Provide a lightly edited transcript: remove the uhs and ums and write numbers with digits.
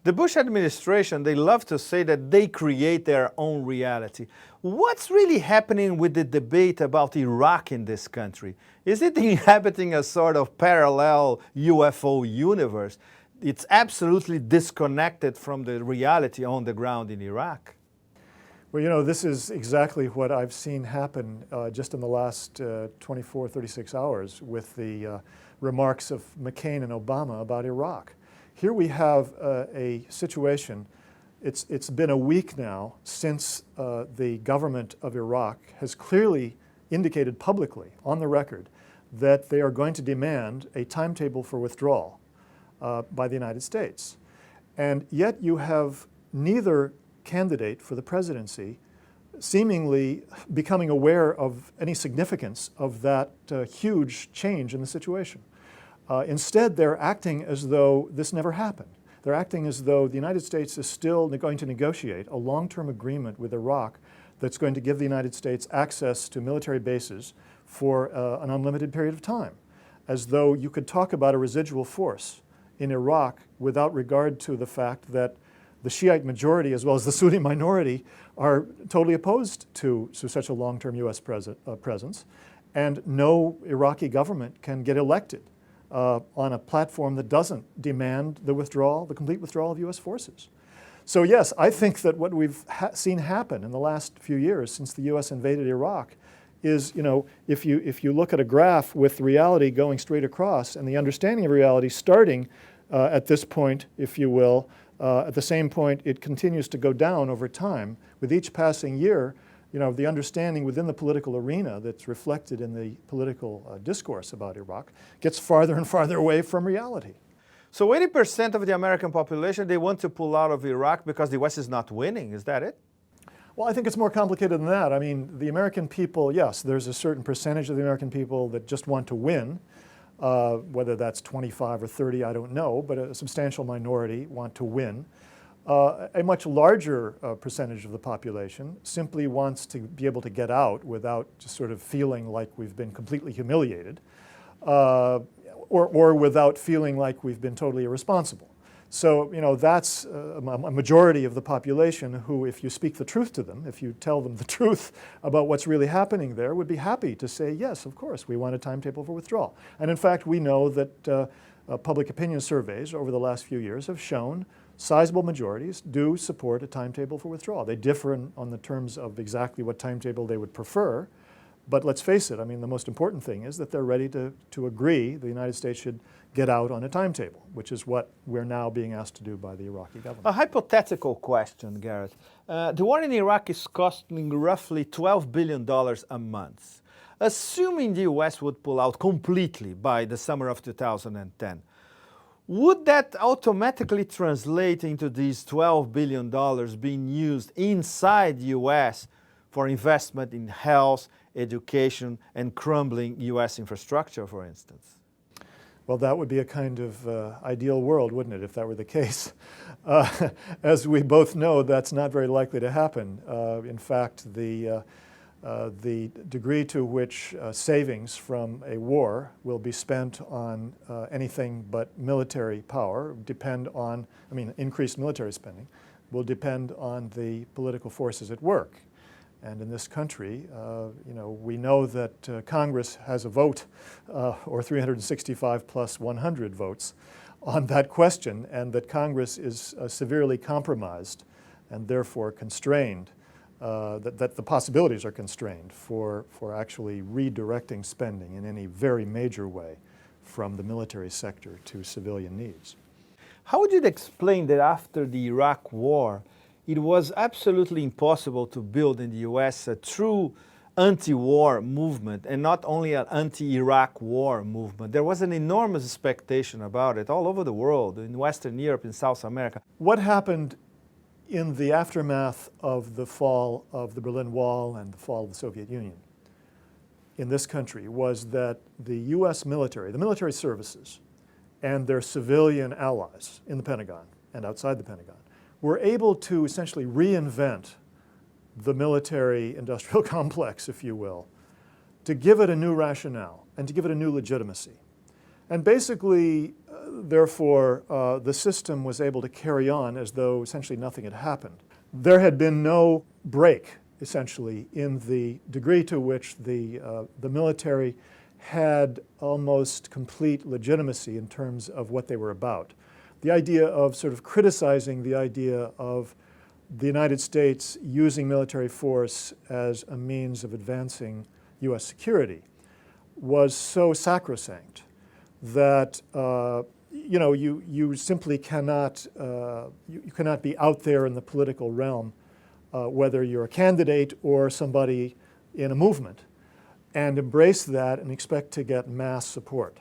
The Bush administration, they love to say that they create their own reality. What's really happening with the debate about Iraq in this country? Is it inhabiting a sort of parallel UFO universe? It's absolutely disconnected from the reality on the ground in Iraq. Well, you know, this is exactly what I've seen happen just in the last 24, 36 hours with the remarks of McCain and Obama about Iraq. Here we have a situation, it's been a week now since the government of Iraq has clearly indicated publicly, on the record, that they are going to demand a timetable for withdrawal by the United States. And yet you have neither candidate for the presidency seemingly becoming aware of any significance of that huge change in the situation. Instead, they're acting as though this never happened. They're acting as though the United States is still going to negotiate a long-term agreement with Iraq that's going to give the United States access to military bases for an unlimited period of time, as though you could talk about a residual force in Iraq without regard to the fact that the Shiite majority as well as the Sunni minority are totally opposed to such a long-term U.S. presence, and no Iraqi government can get elected on a platform that doesn't demand the withdrawal, the complete withdrawal of U.S. forces. So yes, I think that what we've seen happen in the last few years since the U.S. invaded Iraq is, you know, if you look at a graph with reality going straight across and the understanding of reality starting at this point, if you will, at the same point it continues to go down over time. With each passing year, you know, the understanding within the political arena that's reflected in the political discourse about Iraq gets farther and farther away from reality. So 80% of the American population, they want to pull out of Iraq because the West is not winning. Is that it? Well, I think it's more complicated than that. I mean, the American people, yes, there's a certain percentage of the American people that just want to win. Whether that's 25 or 30, I don't know, but a substantial minority want to win. A much larger percentage of the population simply wants to be able to get out without just sort of feeling like we've been completely humiliated, or without feeling like we've been totally irresponsible. So, you know, that's a majority of the population who, if you speak the truth to them, if you tell them the truth about what's really happening there, would be happy to say, yes, of course, we want a timetable for withdrawal. And in fact, we know that public opinion surveys over the last few years have shown sizable majorities do support a timetable for withdrawal. They differ on the terms of exactly what timetable they would prefer, but let's face it, I mean, the most important thing is that they're ready to agree the United States should get out on a timetable, which is what we're now being asked to do by the Iraqi government. A hypothetical question, Gareth. The war in Iraq is costing roughly $12 billion a month. Assuming the U.S. would pull out completely by the summer of 2010, would that automatically translate into these $12 billion being used inside the U.S. for investment in health, education, and crumbling U.S. infrastructure, for instance? Well, that would be a kind of ideal world, wouldn't it, if that were the case? As we both know, that's not very likely to happen. In fact, the degree to which savings from a war will be spent on anything but military power depend on, I mean, increased military spending will depend on the political forces at work. And in this country, you know, we know that Congress has a vote, or 365 plus 100 votes on that question, and that Congress is severely compromised and therefore constrained, that the possibilities are constrained for actually redirecting spending in any very major way from the military sector to civilian needs. How would you explain that after the Iraq War, it was absolutely impossible to build in the U.S. a true anti-war movement, and not only an anti-Iraq war movement? There was an enormous expectation about it all over the world, in Western Europe, in South America. What happened in the aftermath of the fall of the Berlin Wall and the fall of the Soviet Union in this country was that the U.S. military, the military services, and their civilian allies in the Pentagon and outside the Pentagon were able to essentially reinvent the military-industrial complex, if you will, to give it a new rationale and to give it a new legitimacy. And basically, therefore, the system was able to carry on as though essentially nothing had happened. There had been no break, essentially, in the degree to which the military had almost complete legitimacy in terms of what they were about. The idea of sort of criticizing the idea of the United States using military force as a means of advancing U.S. security was so sacrosanct that you simply cannot you cannot be out there in the political realm, whether you're a candidate or somebody in a movement, and embrace that and expect to get mass support.